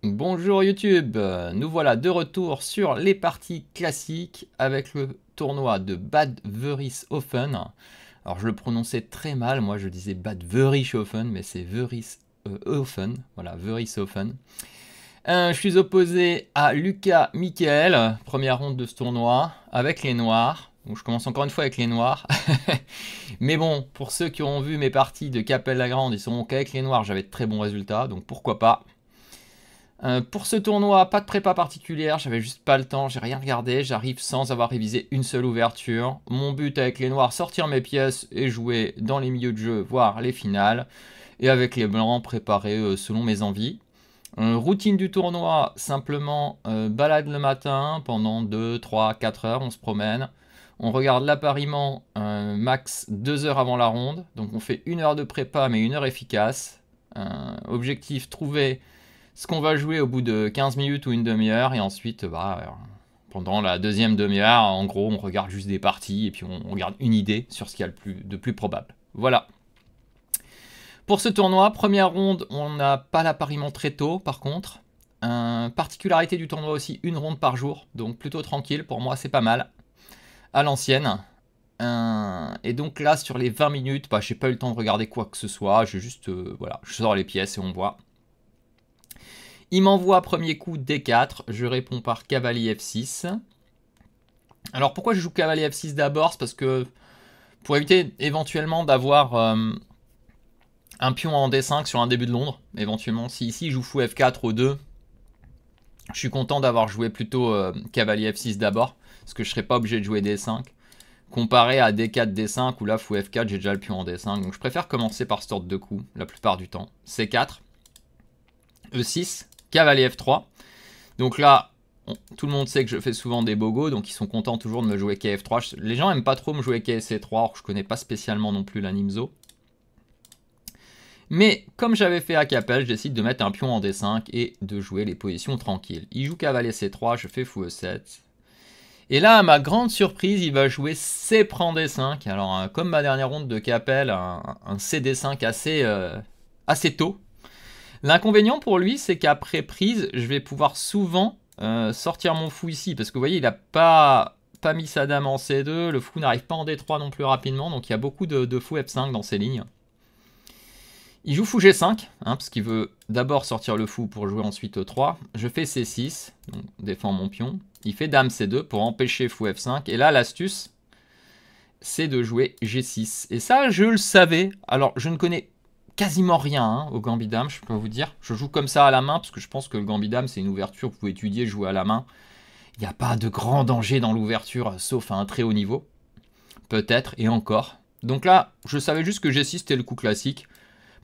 Bonjour YouTube, nous voilà de retour sur les parties classiques avec le tournoi de Bad Wörishofen. Alors je le prononçais très mal, moi je disais Bad Wörishofen, mais c'est Wörishofen, voilà, Wörishofen. Je suis opposé à Lucas Michael, première ronde de ce tournoi, avec les Noirs. Donc je commence encore une fois avec les Noirs. Mais bon, pour ceux qui ont vu mes parties de Capelle-la-Grande, ils sauront qu'avec les Noirs j'avais de très bons résultats, donc pourquoi pas. Pour ce tournoi, pas de prépa particulière, j'avais juste pas le temps, j'ai rien regardé, j'arrive sans avoir révisé une seule ouverture. Mon but avec les noirs, sortir mes pièces et jouer dans les milieux de jeu, voire les finales. Et avec les blancs, préparer selon mes envies. Routine du tournoi, simplement balade le matin pendant 2, 3, 4 heures, on se promène. On regarde l'appariement max 2 heures avant la ronde. Donc on fait 1 heure de prépa mais 1 heure efficace. Objectif, trouver ce qu'on va jouer au bout de 15 minutes ou une demi-heure, et ensuite, pendant la deuxième demi-heure, en gros, on regarde juste des parties, et puis on regarde une idée sur ce qu'il y a de plus probable. Voilà. Pour ce tournoi, première ronde, on n'a pas l'appariement très tôt, par contre. Particularité du tournoi aussi, une ronde par jour, donc plutôt tranquille, pour moi c'est pas mal. À l'ancienne. Et donc là, sur les 20 minutes, j'ai pas eu le temps de regarder quoi que ce soit, voilà, je sors les pièces et on voit. Il m'envoie premier coup D4, je réponds par cavalier F6. Alors pourquoi je joue cavalier F6 d'abord? C'est parce que pour éviter éventuellement d'avoir un pion en D5 sur un début de Londres, éventuellement. Si ici je joue fou F4 au 2, je suis content d'avoir joué plutôt cavalier F6 d'abord, parce que je ne serais pas obligé de jouer D5. Comparé à D4, D5, où là fou F4, j'ai déjà le pion en D5. Donc je préfère commencer par ce ordre de coup, la plupart du temps. C4, E6, cavalier F3. Donc là, tout le monde sait que je fais souvent des bogos, donc ils sont contents toujours de me jouer KF3. Les gens aiment pas trop me jouer KSC3, alors je connais pas spécialement non plus la Nimzo. Mais comme j'avais fait à Capelle, je décide de mettre un pion en D5 et de jouer les positions tranquilles. Il joue cavalier C3, je fais fou E7. Et là, à ma grande surprise, il va jouer C prend D5. Alors, comme ma dernière ronde de Capelle, un CD5 assez tôt. L'inconvénient pour lui, c'est qu'après prise, je vais pouvoir souvent sortir mon fou ici. Parce que vous voyez, il n'a pas mis sa dame en C2. Le fou n'arrive pas en D3 non plus rapidement. Donc il y a beaucoup de fou F5 dans ces lignes. Il joue fou G5, parce qu'il veut d'abord sortir le fou pour jouer ensuite E3. Je fais C6, donc défends mon pion. Il fait dame C2 pour empêcher fou F5. Et là, l'astuce, c'est de jouer G6. Et ça, je le savais. Alors, je ne connais quasiment rien au gambit dame, je peux vous dire. Je joue comme ça à la main, parce que je pense que le gambit dame, c'est une ouverture que vous pouvez étudier, jouer à la main. Il n'y a pas de grand danger dans l'ouverture, sauf à un très haut niveau. Peut-être, et encore. Donc là, je savais juste que G6, c'était le coup classique.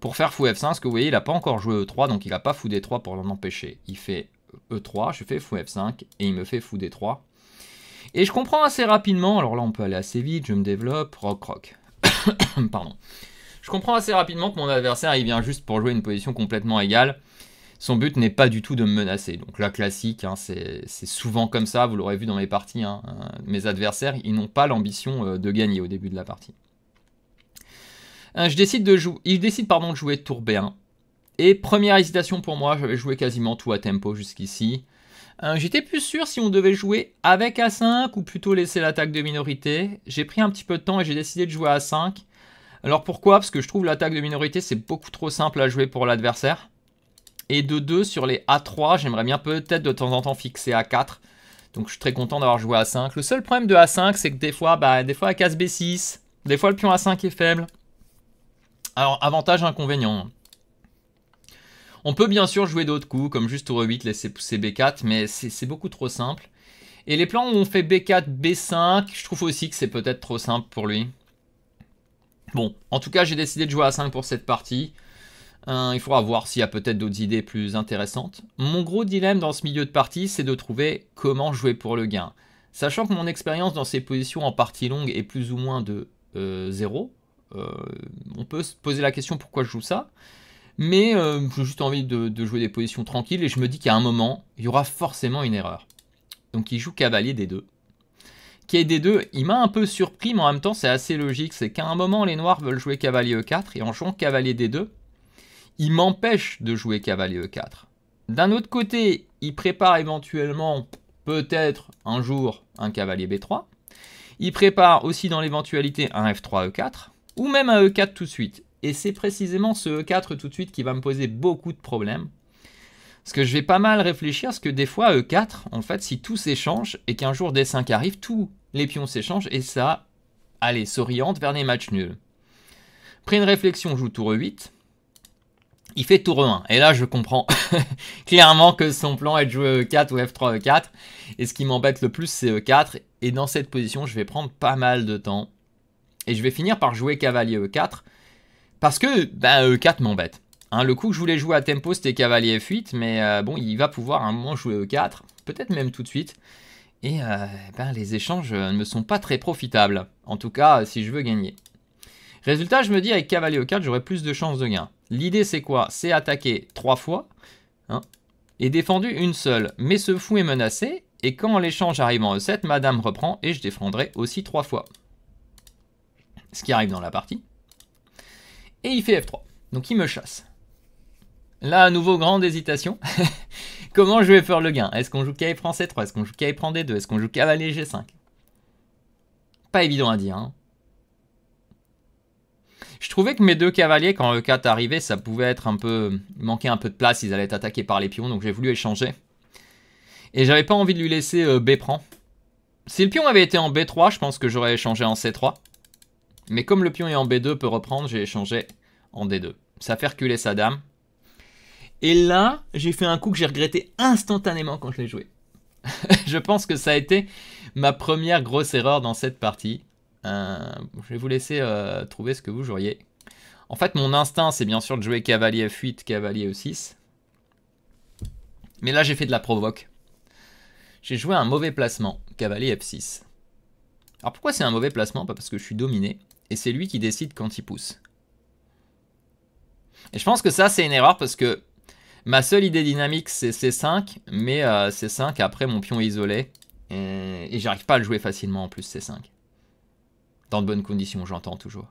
Pour faire fou F5, parce que vous voyez, il n'a pas encore joué E3, donc il n'a pas fou D3 pour l'en empêcher. Il fait E3, je fais fou F5, et il me fait fou D3. Et je comprends assez rapidement, alors là on peut aller assez vite, je me développe, roc. Pardon. Je comprends assez rapidement que mon adversaire, il vient juste pour jouer une position complètement égale. Son but n'est pas du tout de me menacer. Donc là, classique, c'est souvent comme ça, vous l'aurez vu dans mes parties. Mes adversaires, ils n'ont pas l'ambition de gagner au début de la partie. Il décide de jouer tour B1. Et première hésitation pour moi, j'avais joué quasiment tout à tempo jusqu'ici. J'étais plus sûr si on devait jouer avec A5 ou plutôt laisser l'attaque de minorité. J'ai pris un petit peu de temps et j'ai décidé de jouer à A5. Alors pourquoi? Parce que je trouve l'attaque de minorité, c'est beaucoup trop simple à jouer pour l'adversaire. Et de 2 sur les A3, j'aimerais bien peut-être de temps en temps fixer A4. Donc je suis très content d'avoir joué A5. Le seul problème de A5, c'est que des fois la case B6, des fois le pion A5 est faible. Alors avantage, inconvénient. On peut bien sûr jouer d'autres coups, comme juste tour E8, laisser pousser B4, mais c'est beaucoup trop simple. Et les plans où on fait B4, B5, je trouve aussi que c'est peut-être trop simple pour lui. Bon, en tout cas, j'ai décidé de jouer à 5 pour cette partie. Il faudra voir s'il y a peut-être d'autres idées plus intéressantes. Mon gros dilemme dans ce milieu de partie, c'est de trouver comment jouer pour le gain. Sachant que mon expérience dans ces positions en partie longue est plus ou moins de 0. On peut se poser la question pourquoi je joue ça. Mais j'ai juste envie de jouer des positions tranquilles et je me dis qu'à un moment, il y aura forcément une erreur. Donc il joue cavalier D2. Quai D2, il m'a un peu surpris, mais en même temps c'est assez logique. C'est qu'à un moment, les noirs veulent jouer cavalier E4 et en jouant cavalier D2, il m'empêche de jouer cavalier E4. D'un autre côté, il prépare éventuellement, peut-être un jour, un cavalier B3. Il prépare aussi dans l'éventualité un F3 E4, ou même un E4 tout de suite. Et c'est précisément ce E4 tout de suite qui va me poser beaucoup de problèmes. Parce que je vais pas mal réfléchir, parce que des fois E4, en fait, si tout s'échange, et qu'un jour D5 arrive, tous les pions s'échangent, et ça, allez, s'oriente vers des matchs nuls. Après une réflexion, je joue tour E8. Il fait tour E1. Et là, je comprends clairement que son plan est de jouer E4 ou F3 E4. Et ce qui m'embête le plus, c'est E4. Et dans cette position, je vais prendre pas mal de temps. Et je vais finir par jouer cavalier E4. Parce que E4 m'embête. Hein, le coup que je voulais jouer à tempo, c'était cavalier F8. Mais bon, il va pouvoir à un moment jouer E4. Peut-être même tout de suite. Et les échanges ne me sont pas très profitables. En tout cas, si je veux gagner. Résultat, je me dis avec cavalier E4, j'aurai plus de chances de gain. L'idée, c'est quoi? C'est attaquer 3 fois hein, et défendu une seule. Mais ce fou est menacé. Et quand l'échange arrive en E7, madame reprend et je défendrai aussi 3 fois. Ce qui arrive dans la partie. Et il fait F3. Donc il me chasse. Là, à nouveau, grande hésitation. Comment je vais faire le gain? Est-ce qu'on joue cavalier prend C3? Est-ce qu'on joue cavalier prend D2? Est-ce qu'on joue cavalier G5? Pas évident à dire. Hein. Je trouvais que mes deux cavaliers, quand E4 arrivait, ça pouvait être un peu... Il manquait un peu de place, ils allaient être attaqués par les pions, donc j'ai voulu échanger. Et j'avais pas envie de lui laisser B prend. Si le pion avait été en B3, je pense que j'aurais échangé en C3. Mais comme le pion est en B2 peut reprendre, j'ai échangé en D2. Ça fait reculer sa dame. Et là, j'ai fait un coup que j'ai regretté instantanément quand je l'ai joué. Je pense que ça a été ma première grosse erreur dans cette partie. Je vais vous laisser trouver ce que vous joueriez. En fait, mon instinct, c'est bien sûr de jouer cavalier F8, cavalier E6. Mais là, j'ai fait de la provoque. J'ai joué un mauvais placement, cavalier F6. Alors pourquoi c'est un mauvais placement? Pas parce que je suis dominé. Et c'est lui qui décide quand il pousse. Et je pense que ça, c'est une erreur parce que ma seule idée dynamique, c'est C5. Mais C5, après, mon pion est isolé. Et j'arrive pas à le jouer facilement en plus, C5. Dans de bonnes conditions, j'entends toujours.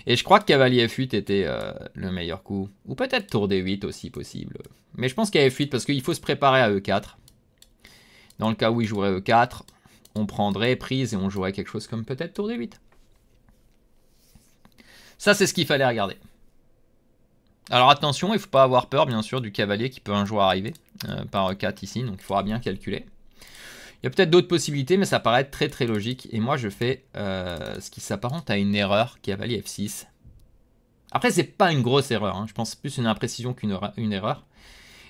Et je crois que cavalier F8 était le meilleur coup. Ou peut-être tour D8 aussi possible. Mais je pense qu'à F8 parce qu'il faut se préparer à E4. Dans le cas où il jouerait E4, on prendrait prise et on jouerait quelque chose comme peut-être tour D8. Ça, c'est ce qu'il fallait regarder. Alors attention, il ne faut pas avoir peur, bien sûr, du cavalier qui peut un jour arriver par E4 ici. Donc il faudra bien calculer. Il y a peut-être d'autres possibilités, mais ça paraît très très logique. Et moi, je fais ce qui s'apparente à une erreur, cavalier F6. Après, c'est pas une grosse erreur. Hein. Je pense plus une imprécision qu'une erreur.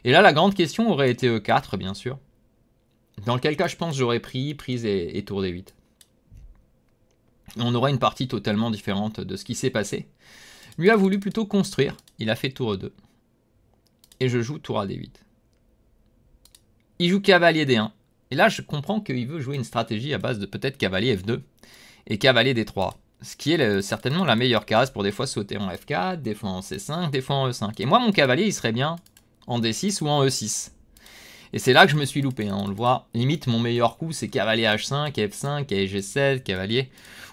Et là, la grande question aurait été E4, bien sûr. Dans quel cas, je pense j'aurais prise et tour D8. Et on aurait une partie totalement différente de ce qui s'est passé. Lui a voulu plutôt construire. Il a fait tour E2. Et je joue tour à D8. Il joue cavalier D1. Et là, je comprends qu'il veut jouer une stratégie à base de peut-être cavalier F2 et cavalier D3. Ce qui est certainement la meilleure case pour des fois sauter en F4, des fois en C5, des fois en E5. Et moi, mon cavalier, il serait bien en D6 ou en E6. Et c'est là que je me suis loupé, hein, on le voit. Limite, mon meilleur coup, c'est cavalier H5, F5, cavalier G7, cavalier...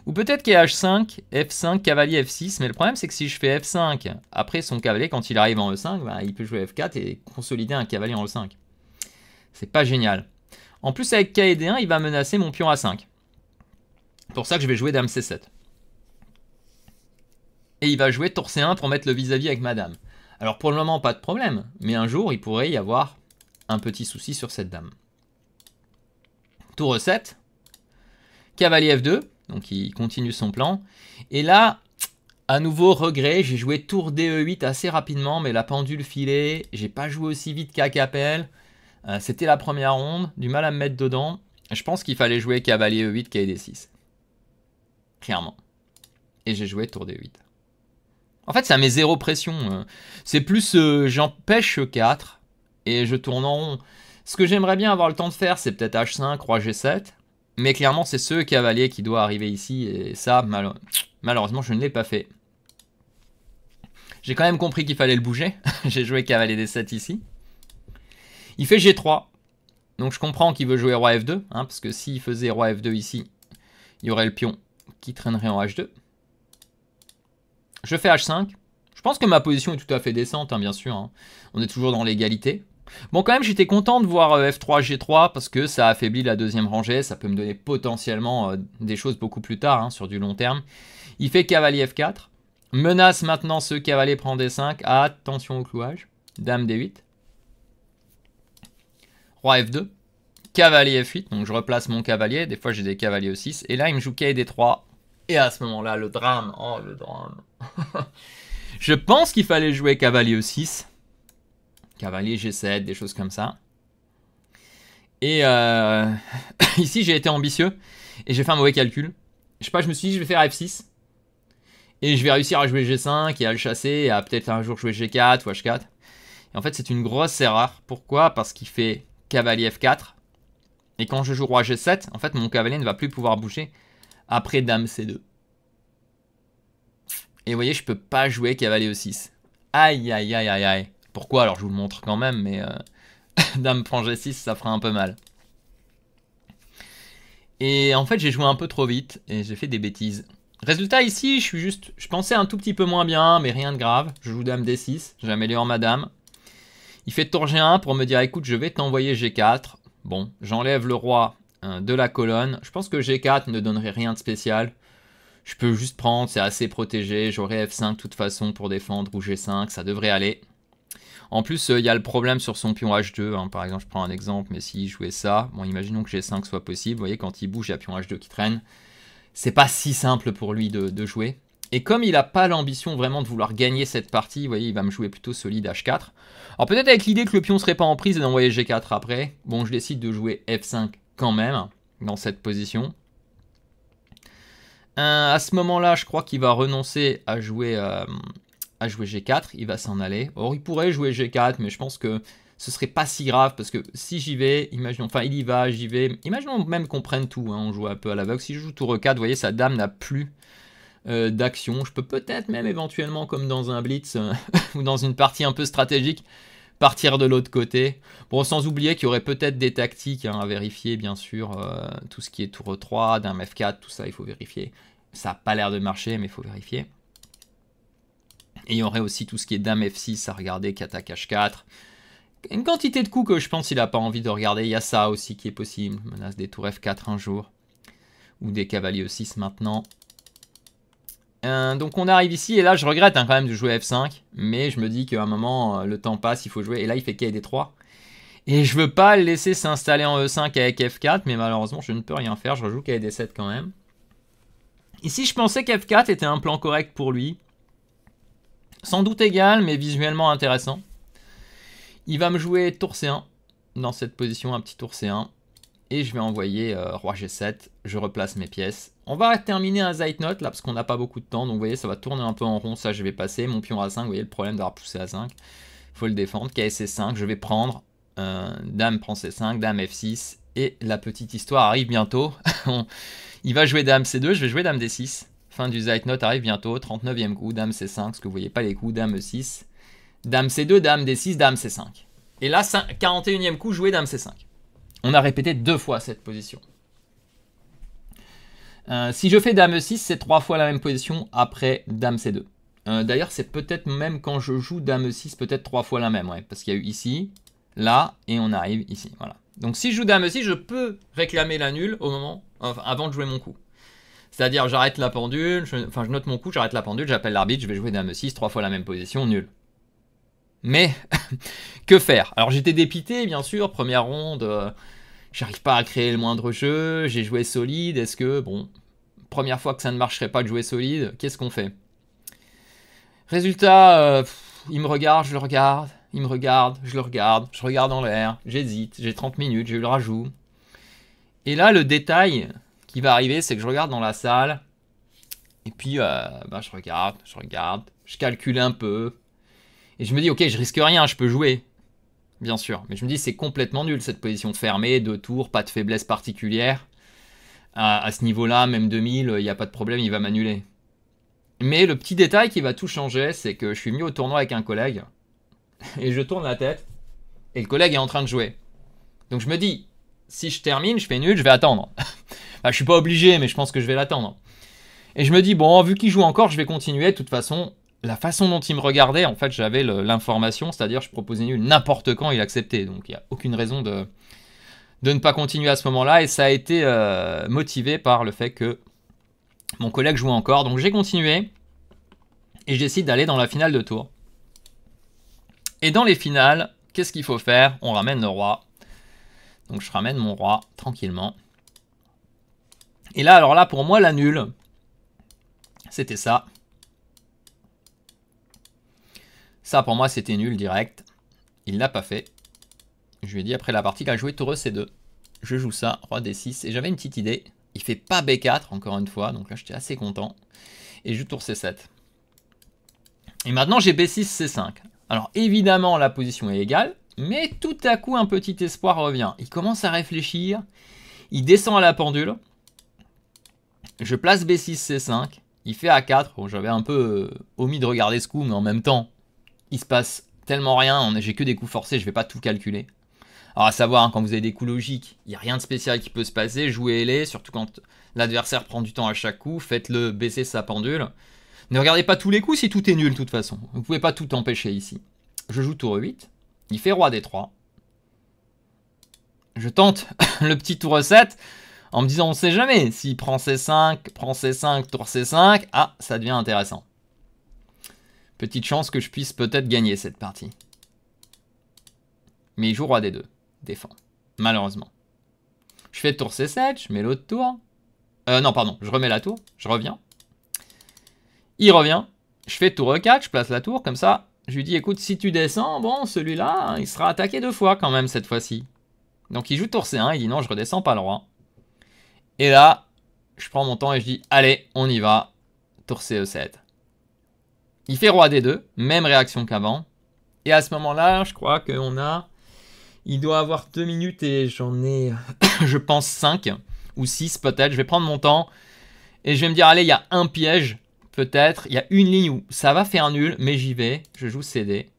Ou peut-être qu'il y a H5, F5, cavalier F6. Mais le problème, c'est que si je fais F5, après son cavalier, quand il arrive en E5, bah, il peut jouer F4 et consolider un cavalier en E5. C'est pas génial. En plus, avec K et D1, il va menacer mon pion A5. C'est pour ça que je vais jouer Dame C7. Et il va jouer tour C1 pour mettre le vis-à-vis avec Madame. Alors pour le moment, pas de problème. Mais un jour, il pourrait y avoir un petit souci sur cette dame. Tour E7. Cavalier F2. Donc il continue son plan. Et là, à nouveau, regret. J'ai joué tour DE8 assez rapidement. Mais la pendule filait. J'ai pas joué aussi vite qu'à Capelle. C'était la première ronde. Du mal à me mettre dedans. Je pense qu'il fallait jouer cavalier E8, cavalier D6. Clairement. Et j'ai joué tour D8. En fait, ça met zéro pression. C'est plus j'empêche E4 et je tourne en rond. Ce que j'aimerais bien avoir le temps de faire, c'est peut-être H5, Roi G7. Mais clairement, c'est ce cavalier qui doit arriver ici. Et ça, malheureusement, je ne l'ai pas fait. J'ai quand même compris qu'il fallait le bouger. J'ai joué cavalier D7 ici. Il fait G3. Donc je comprends qu'il veut jouer Roi F2. Hein, parce que s'il faisait Roi F2 ici, il y aurait le pion qui traînerait en H2. Je fais H5. Je pense que ma position est tout à fait décente, hein, bien sûr. Hein. On est toujours dans l'égalité. Bon, quand même, j'étais content de voir F3, G3 parce que ça affaiblit la deuxième rangée. Ça peut me donner potentiellement des choses beaucoup plus tard, hein, sur du long terme. Il fait cavalier F4. Menace maintenant ce cavalier prend D5. Attention au clouage. Dame D8. Roi F2. Cavalier F8. Donc je replace mon cavalier. Des fois j'ai des cavaliers E6. Et là il me joue K D3. Et à ce moment-là, le drame. Oh, le drame. Je pense qu'il fallait jouer cavalier E6. Cavalier G7, des choses comme ça. Et ici j'ai été ambitieux. Et j'ai fait un mauvais calcul. Je sais pas, je me suis dit je vais faire F6. Et je vais réussir à jouer G5 et à le chasser. Et à peut-être un jour jouer G4 ou H4. Et en fait c'est une grosse erreur. Pourquoi? Parce qu'il fait cavalier F4. Et quand je joue roi G7, en fait mon cavalier ne va plus pouvoir bouger après dame C2. Et vous voyez, je peux pas jouer cavalier E6. Aïe, aïe, aïe, aïe, aïe. Pourquoi? Alors je vous le montre quand même, mais dame prend G6, ça fera un peu mal. Et en fait, j'ai joué un peu trop vite et j'ai fait des bêtises. Résultat, ici, je pensais un tout petit peu moins bien, mais rien de grave. Je joue dame D6, j'améliore ma dame. Il fait tour G1 pour me dire, écoute, je vais t'envoyer G4. Bon, j'enlève le roi de la colonne. Je pense que G4 ne donnerait rien de spécial. Je peux juste prendre, c'est assez protégé. J'aurai F5 de toute façon pour défendre, ou G5, ça devrait aller. En plus, il y a le problème sur son pion H2. Hein. Par exemple, je prends un exemple, mais s'il jouait ça, bon, imaginons que G5 soit possible. Vous voyez, quand il bouge, il y a pion H2 qui traîne. C'est pas si simple pour lui de jouer. Et comme il n'a pas l'ambition vraiment de vouloir gagner cette partie, vous voyez, il va me jouer plutôt solide H4. Alors peut-être avec l'idée que le pion serait pas en prise et d'envoyer G4 après. Bon, je décide de jouer F5 quand même, dans cette position. À ce moment-là, je crois qu'il va renoncer à jouer G4. Il va s'en aller. Or, il pourrait jouer G4, mais je pense que ce serait pas si grave. Parce que si j'y vais, imaginons, enfin il y va, j'y vais. Imaginons même qu'on prenne tout. Hein, on joue un peu à l'aveugle. Si je joue tour E4, vous voyez, sa dame n'a plus d'action. Je peux peut-être même éventuellement, comme dans un blitz ou dans une partie un peu stratégique, partir de l'autre côté. Bon, sans oublier qu'il y aurait peut-être des tactiques hein, à vérifier, bien sûr. Tout ce qui est tour E3, dame F4, tout ça, il faut vérifier. Ça n'a pas l'air de marcher, mais il faut vérifier. Et il y aurait aussi tout ce qui est dame F6 à regarder, qu'attaque H4. Une quantité de coups que je pense qu'il n'a pas envie de regarder. Il y a ça aussi qui est possible. Menace des tours F4 un jour. Ou des cavaliers E6 maintenant. Donc on arrive ici et là je regrette hein, quand même de jouer F5. Mais je me dis qu'à un moment le temps passe, il faut jouer. Et là il fait KD3. Et je veux pas le laisser s'installer en E5 avec F4. Mais malheureusement je ne peux rien faire. Je rejoue KD7 quand même. Ici je pensais qu'F4 était un plan correct pour lui. Sans doute égal mais visuellement intéressant. Il va me jouer tour C1. Dans cette position un petit tour C1. Et je vais envoyer roi G7. Je replace mes pièces. On va terminer un Zeitnot là parce qu'on n'a pas beaucoup de temps. Donc vous voyez ça va tourner un peu en rond. Ça je vais passer. Mon pion A5. Vous voyez le problème d'avoir poussé A5. Il faut le défendre. KC5. Je vais prendre. Dame prend C5. Dame F6. Et la petite histoire arrive bientôt. Il va jouer dame C2. Je vais jouer dame D6. Fin du Zeitnot arrive bientôt. 39e coup. Dame C5. Parce que vous voyez pas les coups. Dame E6. Dame C2. Dame D6. Dame C5. Et là 41e coup. Jouer dame C5. On a répété 2 fois cette position. Si je fais dame E6, c'est 3 fois la même position après dame C2. D'ailleurs, c'est peut-être même quand je joue dame E6, peut-être 3 fois la même. Ouais, parce qu'il y a eu ici, là, et on arrive ici. Voilà. Donc si je joue dame E6, je peux réclamer la nulle au moment, enfin, avant de jouer mon coup. C'est-à-dire, j'arrête la pendule, je note mon coup, j'arrête la pendule, j'appelle l'arbitre, je vais jouer dame E6, 3 fois la même position, nul. Mais, que faire? Alors j'étais dépité, bien sûr, première ronde, j'arrive pas à créer le moindre jeu, j'ai joué solide, est-ce que, bon, première fois que ça ne marcherait pas de jouer solide, qu'est-ce qu'on fait? Résultat, il me regarde, je le regarde, il me regarde, je le regarde, je regarde en l'air, j'hésite, j'ai 30 minutes, j'ai eu le rajout. Et là, le détail qui va arriver, c'est que je regarde dans la salle, et puis, je regarde, je calcule un peu, et je me dis, ok, je risque rien, je peux jouer. Bien sûr, mais je me dis, c'est complètement nul cette position fermée, 2 tours, pas de faiblesse particulière. À ce niveau-là, même 2000, il n'y a pas de problème, il va m'annuler. Mais le petit détail qui va tout changer, c'est que je suis mis au tournoi avec un collègue, et je tourne la tête, et le collègue est en train de jouer. Donc je me dis, si je termine, je fais nul, je vais attendre. Je suis pas obligé, mais je pense que je vais l'attendre. Et je me dis, bon, vu qu'il joue encore, je vais continuer. De toute façon, la façon dont il me regardait, en fait, j'avais l'information, c'est-à-dire je proposais nul n'importe quand, il acceptait. Donc il n'y a aucune raison de ne pas continuer à ce moment-là. Et ça a été motivé par le fait que mon collègue jouait encore. Donc j'ai continué et je décide d'aller dans la finale de tour. Et dans les finales, qu'est-ce qu'il faut faire? On ramène le roi. Donc je ramène mon roi tranquillement. Et là, alors là, pour moi, la nulle, c'était ça. Ça, pour moi, c'était nul direct. Il l'a pas fait. Je lui ai dit après la partie qu'il a joué tour E2. Je joue ça, roi D6. Et j'avais une petite idée. Il fait pas B4, encore une fois. Donc là, j'étais assez content. Et je joue tour C7. Et maintenant, j'ai B6, C5. Alors, évidemment, la position est égale. Mais tout à coup, un petit espoir revient. Il commence à réfléchir. Il descend à la pendule. Je place B6, C5. Il fait A4. Bon, j'avais un peu omis de regarder ce coup, mais en même temps, il se passe tellement rien. J'ai que des coups forcés, je vais pas tout calculer. Alors à savoir, hein, quand vous avez des coups logiques, il n'y a rien de spécial qui peut se passer. Jouez-les, surtout quand l'adversaire prend du temps à chaque coup. Faites-le baisser sa pendule. Ne regardez pas tous les coups si tout est nul de toute façon. Vous pouvez pas tout empêcher ici. Je joue tour E8. Il fait roi D3. Je tente le petit tour E7 en me disant on sait jamais. S'il prend C5, tour C5, ah, ça devient intéressant. Petite chance que je puisse peut-être gagner cette partie. Mais il joue roi D2. Défend. Malheureusement. Je fais tour C7, je mets l'autre tour. Non, pardon, je remets la tour. Je reviens. Il revient. Je fais tour E4, je place la tour. Comme ça, je lui dis, écoute, si tu descends, bon, celui-là, il sera attaqué 2 fois quand même cette fois-ci. Donc il joue tour C1, il dit non, je redescends pas le roi. Et là, je prends mon temps et je dis, allez, on y va. Tour CE7. Il fait roi D2, même réaction qu'avant. Et à ce moment-là, je crois qu'on a... Il doit avoir 2 minutes et j'en ai, je pense, 5 ou 6 peut-être. Je vais prendre mon temps et je vais me dire, allez, il y a un piège, peut-être. Il y a une ligne où ça va faire nul, mais j'y vais. Je joue CD.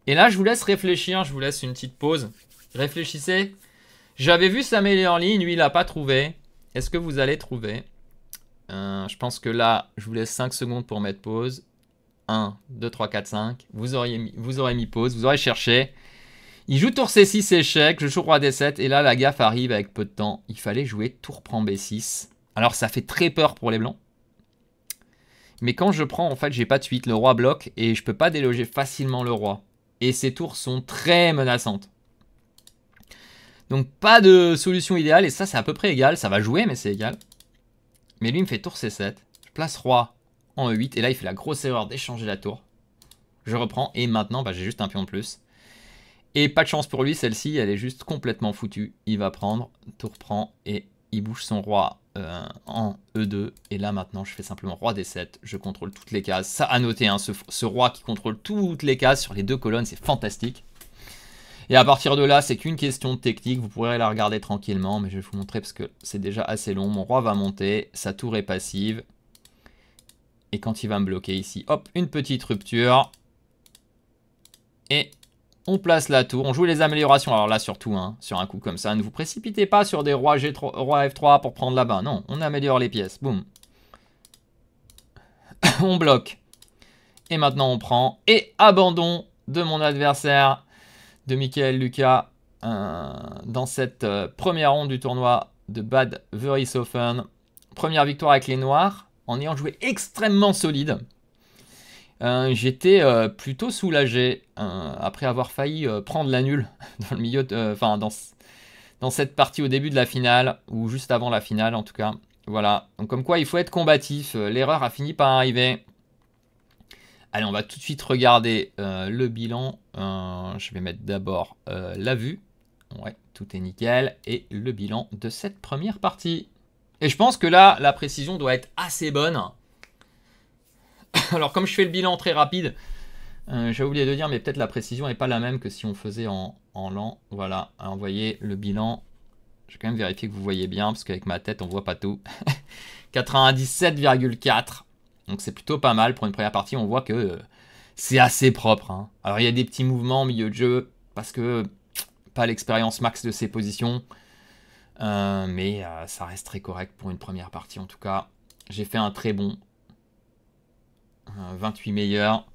Et là, je vous laisse réfléchir. Je vous laisse une petite pause. Réfléchissez. J'avais vu sa meilleure ligne. Lui, il n'a pas trouvé. Est-ce que vous allez trouver? Je pense que là, je vous laisse 5 secondes pour mettre pause. 1, 2, 3, 4, 5. Vous aurez mis pause. Vous aurez cherché. Il joue tour C6 échec, je joue roi D7 et là la gaffe arrive avec peu de temps. Il fallait jouer tour prend B6. Alors ça fait très peur pour les blancs. Mais quand je prends, en fait, j'ai pas de suite. Le roi bloque et je peux pas déloger facilement le roi. Et ces tours sont très menaçantes. Donc pas de solution idéale et ça c'est à peu près égal. Ça va jouer mais c'est égal. Mais lui il me fait tour C7. Je place roi en E8 et là il fait la grosse erreur d'échanger la tour. Je reprends et maintenant j'ai juste un pion de plus. Et pas de chance pour lui, celle-ci, elle est juste complètement foutue. Il va prendre, tour prend, et il bouge son roi en E2. Et là, maintenant, je fais simplement roi D7. Je contrôle toutes les cases. Ça, à noter, hein, ce roi qui contrôle toutes les cases sur les 2 colonnes, c'est fantastique. Et à partir de là, c'est qu'une question de technique. Vous pourrez la regarder tranquillement, mais je vais vous montrer parce que c'est déjà assez long. Mon roi va monter, sa tour est passive. Et quand il va me bloquer ici, hop, une petite rupture. Et... on place la tour, on joue les améliorations. Alors là, surtout, hein, sur un coup comme ça, ne vous précipitez pas sur des rois G3, roi F3 pour prendre là-bas. Non, on améliore les pièces. Boum. On bloque. Et maintenant, on prend. Et abandon de mon adversaire, de Michael Lucas, dans cette première ronde du tournoi de Bad Wörishofen. Première victoire avec les Noirs, en ayant joué extrêmement solide. J'étais plutôt soulagé après avoir failli prendre la nulle dans le milieu, dans cette partie au début de la finale, ou juste avant la finale en tout cas. Voilà, donc comme quoi il faut être combatif, l'erreur a fini par arriver. Allez, on va tout de suite regarder le bilan. Je vais mettre d'abord la vue. Ouais, tout est nickel. Et le bilan de cette première partie. Et je pense que là, la précision doit être assez bonne. Alors comme je fais le bilan très rapide, j'ai oublié de dire, mais peut-être la précision n'est pas la même que si on faisait en lent. Voilà, alors, vous voyez le bilan. Je vais quand même vérifier que vous voyez bien, parce qu'avec ma tête, on voit pas tout. 97,4. Donc c'est plutôt pas mal pour une première partie. On voit que c'est assez propre. Hein. Alors il y a des petits mouvements au milieu de jeu, parce que pas l'expérience max de ces positions. Mais ça reste très correct pour une première partie en tout cas. J'ai fait un très bon. 28 meilleurs.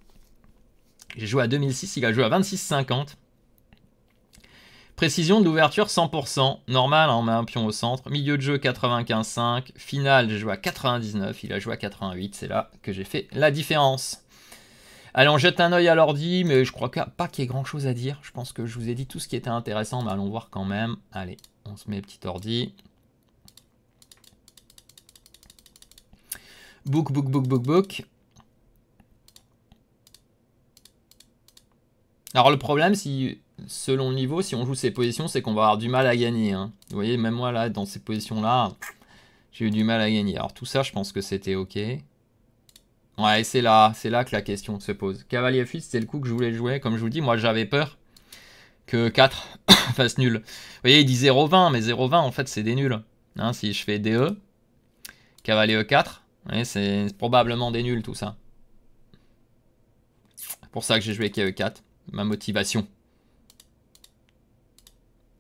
J'ai joué à 2006, il a joué à 26,50. Précision de l'ouverture 100%. Normal, hein, on met un pion au centre. Milieu de jeu 95,5. Finale, j'ai joué à 99, il a joué à 88. C'est là que j'ai fait la différence. Allez, on jette un oeil à l'ordi, mais je crois pas qu'il y ait grand chose à dire. Je pense que je vous ai dit tout ce qui était intéressant, mais allons voir quand même. Allez, on se met petit ordi. Book. Alors le problème, selon le niveau, si on joue ces positions, c'est qu'on va avoir du mal à gagner. Hein. Vous voyez, même moi là, dans ces positions-là, j'ai eu du mal à gagner. Alors tout ça, je pense que c'était ok. Ouais, c'est là que la question se pose. Cavalier F8, c'était le coup que je voulais jouer. Comme je vous dis, moi j'avais peur que 4 fasse nul. Vous voyez, il dit 0,20, mais 0,20 en fait c'est des nuls. Hein, si je fais DE, cavalier E4, c'est probablement des nuls tout ça. C'est pour ça que j'ai joué KE4, ma motivation.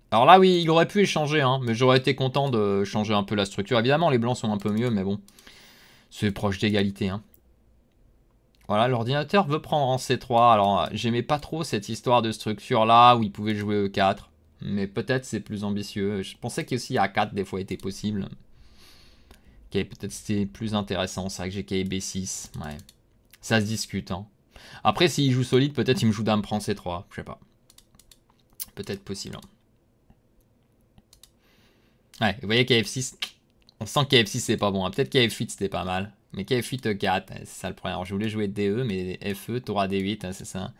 Alors là, oui, il aurait pu échanger, hein, mais j'aurais été content de changer un peu la structure. Évidemment, les blancs sont un peu mieux, mais bon, c'est proche d'égalité. Hein. Voilà, l'ordinateur veut prendre en C3. Alors, j'aimais pas trop cette histoire de structure-là, où il pouvait jouer E4. Mais peut-être c'est plus ambitieux. Je pensais qu'aussi A4, des fois, était possible. Ok, peut-être c'était plus intéressant. C'est vrai que j'ai KE B6. Ouais, ça se discute. Hein. Après, s'il joue solide, peut-être il me joue dame prend C3. Je sais pas. Peut-être possible. Hein. Ouais, vous voyez KF6, on sent que KF6 c'est pas bon. Hein. Peut-être KF8 c'était pas mal. Mais KF8 E4, c'est ça le problème. Alors je voulais jouer DE, mais FE, tour à D8, hein, c'est ça.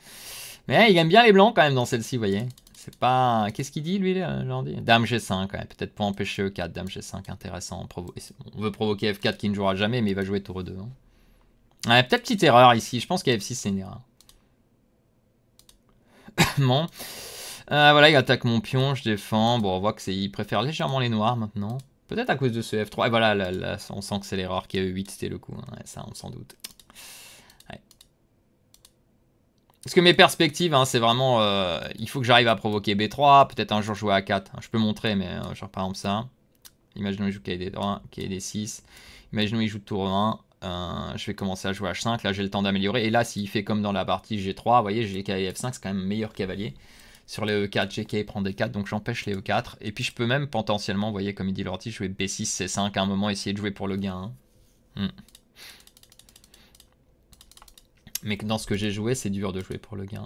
Mais il aime bien les blancs quand même dans celle-ci, vous voyez. C'est pas... Qu'est-ce qu'il dit lui, Landy? Dame G5, ouais. Peut-être pour empêcher E4, Dame G5, intéressant. On veut provoquer F4 qui ne jouera jamais, mais il va jouer tour 2. Hein. Ouais, peut-être petite erreur ici. Je pense qu'F6 c'est une erreur. Bon. Voilà, il attaque mon pion, je défends. Bon, on voit qu'il préfère légèrement les noirs maintenant. Peut-être à cause de ce F3. Et voilà, là, on sent que c'est l'erreur qui a eu 8, c'était le coup. Hein. Ouais, ça, on s'en doute. Ouais. Parce que mes perspectives, hein, c'est vraiment... il faut que j'arrive à provoquer B3, peut-être un jour jouer à 4. Hein, je peux montrer, mais genre par exemple ça. Imaginons qu'il joue KD3, KD6. Imaginons qu'il joue tour 1. Je vais commencer à jouer H5. Là, j'ai le temps d'améliorer. Et là, s'il fait comme dans la partie G3, vous voyez, j'ai cavalier F5, c'est quand même meilleur cavalier. Sur les E4, GK prend D4, donc j'empêche les E4. Et puis je peux même potentiellement, vous voyez, comme il dit l'ortie, jouer B6, C5 à un moment, essayer de jouer pour le gain. Hein. Mais dans ce que j'ai joué, c'est dur de jouer pour le gain.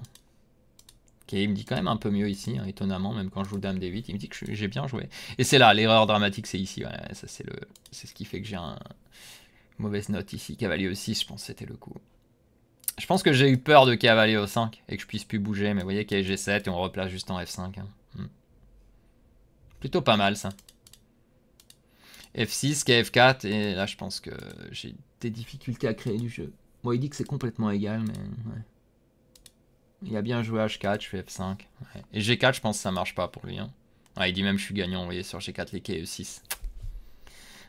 Ok, il me dit quand même un peu mieux ici, hein, étonnamment, même quand je joue Dame D8, il me dit que j'ai bien joué. Et c'est là, l'erreur dramatique, c'est ici. Ouais, ça c'est ce qui fait que j'ai une mauvaise note ici. Cavalier E6, je pense que c'était le coup. Je pense que j'ai eu peur de cavalier E5 et que je puisse plus bouger, mais vous voyez qu'il y a G7 et on replace juste en F5. Hein. Plutôt pas mal ça. F6, KF4, et là je pense que j'ai des difficultés à créer du jeu. Bon, il dit que c'est complètement égal, mais ouais. Il a bien joué H4, je fais F5. Ouais. Et G4, je pense que ça marche pas pour lui. Hein. Ouais, il dit même que je suis gagnant, vous voyez, sur G4, les KE6.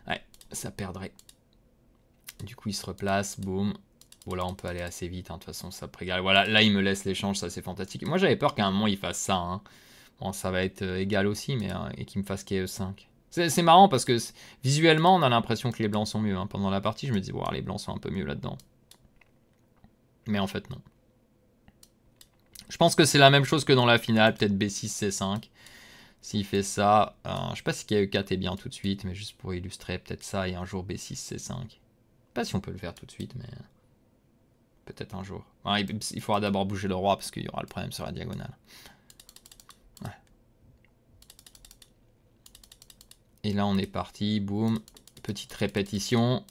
Ouais, ça perdrait. Du coup, il se replace, boum. Bon, là, on peut aller assez vite, hein, de toute façon, ça prégale. Voilà, là, il me laisse l'échange, ça, c'est fantastique. Moi, j'avais peur qu'à un moment, il fasse ça. Hein. Bon, ça va être égal aussi, mais et qu'il me fasse KE5. C'est marrant parce que visuellement, on a l'impression que les blancs sont mieux. Hein. Pendant la partie, je me dis, wow, les blancs sont un peu mieux là-dedans. Mais en fait, non. Je pense que c'est la même chose que dans la finale, peut-être B6, C5. S'il fait ça, je sais pas si KE4 est bien tout de suite, mais juste pour illustrer, peut-être ça, et un jour B6, C5. Je sais pas si on peut le faire tout de suite, mais peut-être un jour. Ouais, il faudra d'abord bouger le roi, parce qu'il y aura le problème sur la diagonale. Ouais. Et là, on est parti, boum, petite répétition,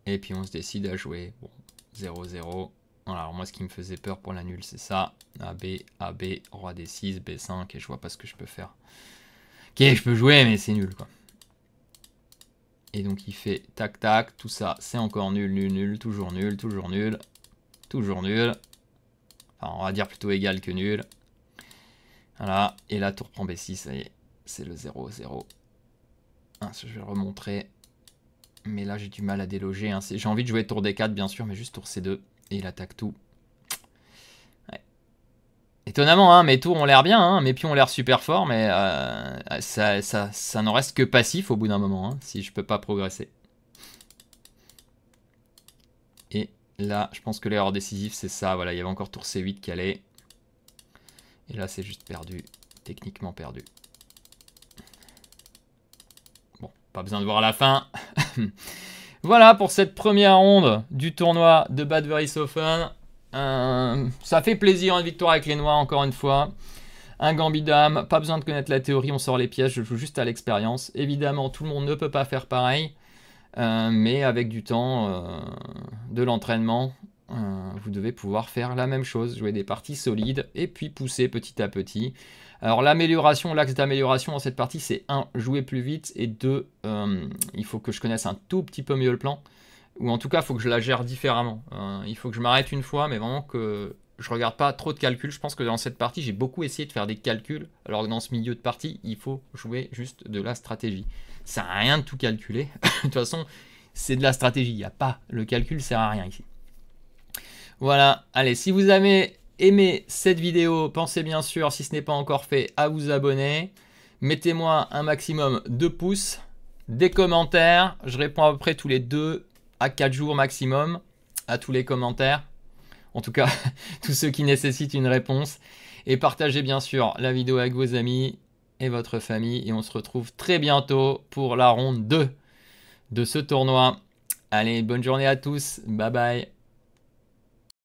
et puis on se décide à jouer. Bon, 0-0. Voilà, alors moi, ce qui me faisait peur pour la nulle, c'est ça. AB, roi D6, B5, et je vois pas ce que je peux faire. Ok, je peux jouer, mais c'est nul, quoi. Et donc, il fait tac-tac, tout ça, c'est encore nul, nul, nul, toujours nul, toujours nul, toujours nul. Enfin, on va dire plutôt égal que nul. Voilà, et là, tour prend B6, ça y est, c'est le 0-0. Ah, je vais le remontrer. Mais là, j'ai du mal à déloger. Hein. J'ai envie de jouer tour D4, bien sûr, mais juste tour C2. Et il attaque tout. Ouais. Étonnamment, hein, mes tours ont l'air bien, hein, mes pions ont l'air super forts, mais ça n'en reste que passif au bout d'un moment, hein, si je peux pas progresser. Et Là, je pense que l'erreur décisive, c'est ça. Voilà, il y avait encore tour C8 qui allait. Et là, c'est juste perdu. Techniquement perdu. Bon, pas besoin de voir la fin. Voilà pour cette première ronde du tournoi de Bad Very So Fun. Ça fait plaisir, une victoire avec les noirs, encore une fois. Un gambit dame, pas besoin de connaître la théorie, on sort les pièges, je joue juste à l'expérience. Évidemment, tout le monde ne peut pas faire pareil. Mais avec du temps, de l'entraînement, vous devez pouvoir faire la même chose, jouer des parties solides et puis pousser petit à petit. Alors l'amélioration, l'axe d'amélioration dans cette partie, c'est 1, jouer plus vite, et 2, il faut que je connaisse un tout petit peu mieux le plan, ou en tout cas, il faut que je la gère différemment. Il faut que je m'arrête une fois, mais vraiment que je regarde pas trop de calculs. Je pense que dans cette partie, j'ai beaucoup essayé de faire des calculs, alors que dans ce milieu de partie, il faut jouer juste de la stratégie. Ça sert à rien de tout calculer. De toute façon, c'est de la stratégie. Il n'y a pas le calcul, sert à rien ici. Voilà. Allez, si vous avez aimé cette vidéo, pensez bien sûr, si ce n'est pas encore fait, à vous abonner. Mettez-moi un maximum de pouces, des commentaires. Je réponds à peu près tous les 2 à 4 jours maximum à tous les commentaires. En tout cas, tous ceux qui nécessitent une réponse. Et partagez bien sûr la vidéo avec vos amis et votre famille. Et on se retrouve très bientôt pour la ronde 2 de ce tournoi. Allez, bonne journée à tous. Bye bye.